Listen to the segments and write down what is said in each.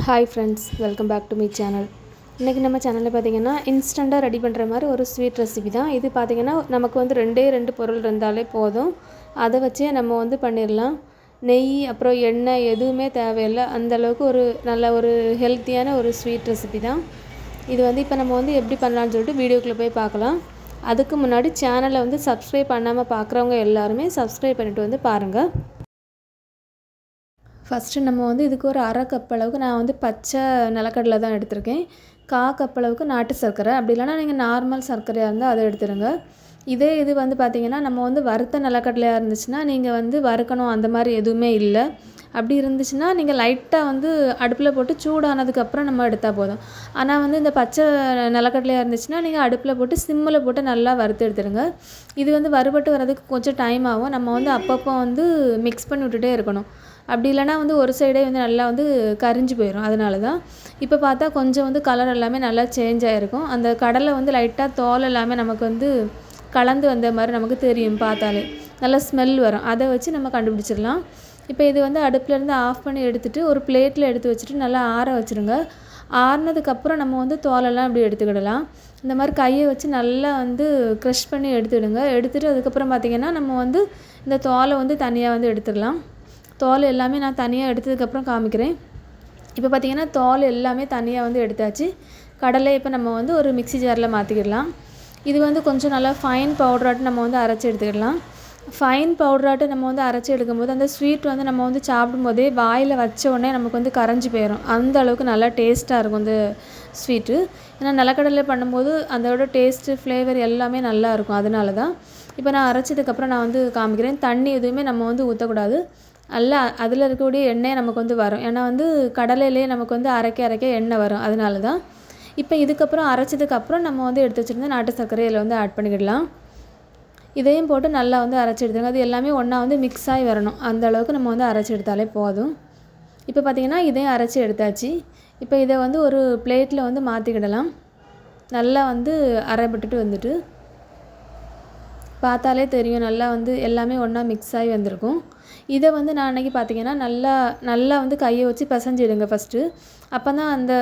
Hi friends, welcome back to my channel. இன்றைக்கி நம்ம சேனலில் பார்த்திங்கன்னா இன்ஸ்டண்ட்டாக ரெடி பண்ணுற மாதிரி ஒரு ஸ்வீட் ரெசிபி தான். இது பார்த்திங்கன்னா நமக்கு வந்து ரெண்டே பொருள் இருந்தாலே போதும். அதை வச்சே நம்ம வந்து பண்ணிடலாம். நெய் அப்புறம் எண்ணெய் எதுவுமே தேவையில்லை. அந்தளவுக்கு ஒரு நல்ல ஒரு ஹெல்த்தியான ஒரு ஸ்வீட் ரெசிபி தான் இது. வந்து இப்போ நம்ம வந்து எப்படி பண்ணலான்னு சொல்லிட்டு வீடியோக்குள்ளே போய் பார்க்கலாம். அதுக்கு முன்னாடி சேனலை வந்து சப்ஸ்கிரைப் பண்ணாமல் பார்க்குறவங்க எல்லாருமே சப்ஸ்கிரைப் பண்ணிவிட்டு வந்து பாருங்கள். ஃபஸ்ட்டு நம்ம வந்து இதுக்கு ஒரு அரை கப் அளவுக்கு நான் வந்து பச்சை நிலக்கடலை தான் எடுத்திருக்கேன். கப் அளவுக்கு நாட்டு சர்க்கரை, அப்படி இல்லைனா நீங்கள் நார்மல் சர்க்கரையாக இருந்தால் அதை எடுத்துருங்க. இது வந்து பார்த்திங்கன்னா நம்ம வந்து வறுத்த நிலக்கடலையாக இருந்துச்சுன்னா நீங்கள் வந்து வறுக்கணும் அந்த மாதிரி எதுவுமே இல்லை. அப்படி இருந்துச்சுன்னா நீங்கள் லைட்டாக வந்து அடுப்பில் போட்டு சூடானதுக்கப்புறம் நம்ம எடுத்தால் போதும். ஆனால் வந்து இந்த பச்சை நிலக்கடலையாக இருந்துச்சுன்னா நீங்கள் அடுப்பில் போட்டு சிம்மில் போட்டு நல்லா வறுத்து எடுத்துடுங்க. இது வந்து வறுபட்டு வர்றதுக்கு கொஞ்சம் டைம் ஆகும். நம்ம வந்து அப்பப்போ வந்து மிக்ஸ் பண்ணி விட்டுட்டே இருக்கணும். அப்படி இல்லைனா வந்து ஒரு சைடே வந்து நல்லா வந்து கரிஞ்சு போயிடும். அதனால தான் இப்போ பார்த்தா கொஞ்சம் வந்து கலர் எல்லாமே நல்லா சேஞ்ச் ஆகிருக்கும். அந்த கடலை வந்து லைட்டாக தோல் எல்லாமே நமக்கு வந்து கலந்து வந்த மாதிரி நமக்கு தெரியும். பார்த்தாலே நல்லா ஸ்மெல் வரும். அதை வச்சு நம்ம கண்டுபிடிச்சிடலாம். இப்போ இது வந்து அடுப்புலேருந்து ஆஃப் பண்ணி எடுத்துகிட்டு ஒரு பிளேட்டில் எடுத்து வச்சுட்டு நல்லா ஆற வச்சுருங்க. ஆறுனதுக்கப்புறம் நம்ம வந்து தோலெல்லாம் இப்படி எடுத்துக்கிடலாம். இந்த மாதிரி கையை வச்சு நல்லா வந்து க்ரஷ் பண்ணி எடுத்துவிடுங்க. எடுத்துகிட்டு அதுக்கப்புறம் பார்த்திங்கன்னா நம்ம வந்து இந்த தோலை வந்து தனியாக வந்து எடுத்துடலாம். தோல் எல்லாமே நான் தனியாக எடுத்ததுக்கப்புறம் காமிக்கிறேன். இப்போ பார்த்திங்கன்னா தோல் எல்லாமே தனியாக வந்து எடுத்தாச்சு. கடலை இப்போ நம்ம வந்து ஒரு மிக்ஸி ஜாரில் மாற்றிக்கிடலாம். இது வந்து கொஞ்சம் நல்லா ஃபைன் பவுடராட்டு நம்ம வந்து அரைச்சி எடுத்துக்கிடலாம். ஃபைன் பவுடராட்டு நம்ம வந்து அரைச்சி எடுக்கும்போது அந்த ஸ்வீட் வந்து நம்ம வந்து சாப்பிடும்போதே வாயில் வச்ச உடனே நமக்கு வந்து கரைஞ்சி போயிடும். அந்த அளவுக்கு நல்லா டேஸ்ட்டாக இருக்கும் இந்த ஸ்வீட்டு. ஏன்னா நிலக்கடலை பண்ணும்போது அதோட டேஸ்ட்டு ஃப்ளேவர் எல்லாமே நல்லாயிருக்கும். அதனால தான் இப்போ நான் அரைச்சதுக்கப்புறம் நான் வந்து காமிக்கிறேன். தண்ணி எதுவுமே நம்ம வந்து ஊற்றக்கூடாது. நல்லா அதில் இருக்கக்கூடிய எண்ணெய் நமக்கு வந்து வரும். ஏன்னா வந்து கடலையிலே நமக்கு வந்து அரைக்க எண்ணெய் வரும். அதனால தான் இப்போ இதுக்கப்புறம் அரைச்சதுக்கப்புறம் நம்ம வந்து எடுத்து வச்சுருந்த நாட்டு சர்க்கரையில் வந்து ஆட் பண்ணிக்கிடலாம். இதையும் போட்டு நல்லா வந்து அரைச்சி எடுத்துருங்க. அது எல்லாமே ஒன்றா வந்து மிக்ஸ் ஆகி வரணும். அந்த அளவுக்கு நம்ம வந்து அரைச்சி எடுத்தாலே போதும். இப்போ பார்த்திங்கன்னா இதையும் அரைச்சி எடுத்தாச்சு. இப்போ இதை வந்து ஒரு பிளேட்டில் வந்து மாற்றிக்கிடலாம். நல்லா வந்து அரைப்பட்டுட்டு வந்துட்டு பார்த்தாலே தெரியும். நல்லா வந்து எல்லாமே ஒன்றா மிக்ஸ் ஆகி வந்திருக்கும். இதை வந்து நான் அன்றைக்கி பார்த்திங்கன்னா நல்லா வந்து கையை வச்சு பிசைஞ்சிடுங்க ஃபஸ்ட்டு. அப்போ தான் அந்த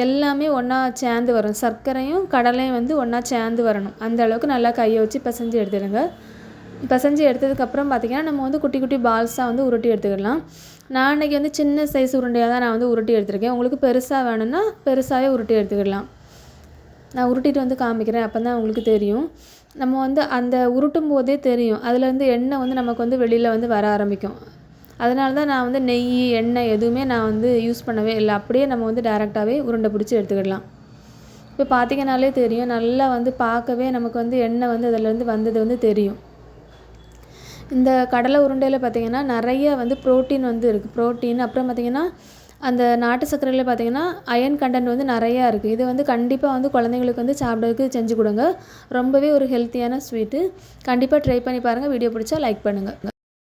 எல்லாமே ஒன்றா சேர்ந்து வரும். சர்க்கரையும் கடலையும் வந்து ஒன்றா சேர்ந்து வரணும். அந்த அளவுக்கு நல்லா கையை வச்சு பிசைஞ்சு எடுத்துடுங்க. பிசைஞ்சு எடுத்ததுக்கப்புறம் பார்த்திங்கன்னா நம்ம வந்து குட்டி குட்டி பால்ஸாக வந்து உருட்டி எடுத்துக்கிடலாம். நான் அன்றைக்கி வந்து சின்ன சைஸ் உருண்டையாக தான் நான் வந்து உருட்டி எடுத்துருக்கேன். உங்களுக்கு பெருசாக வேணும்னா பெருசாகவே உருட்டி எடுத்துக்கிடலாம். நான் உருட்டிட்டு வந்து காமிக்கிறேன். அப்போ தான் உங்களுக்கு தெரியும். நம்ம வந்து அந்த உருட்டும் போதே தெரியும். அதுலேருந்து எண்ணெய் வந்து நமக்கு வந்து வெளியில் வந்து வர ஆரம்பிக்கும். அதனால தான் நான் வந்து நெய், எண்ணெய் எதுவுமே நான் வந்து யூஸ் பண்ணவே இல்லை. அப்படியே நம்ம வந்து டைரெக்டாகவே உருண்டை பிடிச்சி எடுத்துக்கிடலாம். இப்போ பார்த்திங்கனாலே தெரியும். நல்லா வந்து பார்க்கவே நமக்கு வந்து எண்ணெய் வந்து அதிலேருந்து வந்தது வந்து தெரியும். இந்த கடலை உருண்டையில் பார்த்திங்கன்னா நிறைய வந்து ப்ரோட்டீன் வந்து இருக்குது. ப்ரோட்டீன் அப்புறம் பார்த்திங்கன்னா அந்த நாட்டு சர்க்கரையில் பார்த்திங்கன்னா அயன் கண்டென்ட் வந்து நிறையா இருக்குது. இது வந்து கண்டிப்பாக வந்து குழந்தைங்களுக்கு வந்து சாப்பிட்றதுக்கு செஞ்சு கொடுங்க. ரொம்பவே ஒரு ஹெல்த்தியான ஸ்வீட்டு. கண்டிப்பாக ட்ரை பண்ணி பாருங்கள். வீடியோ பிடிச்சா லைக் பண்ணுங்கள்.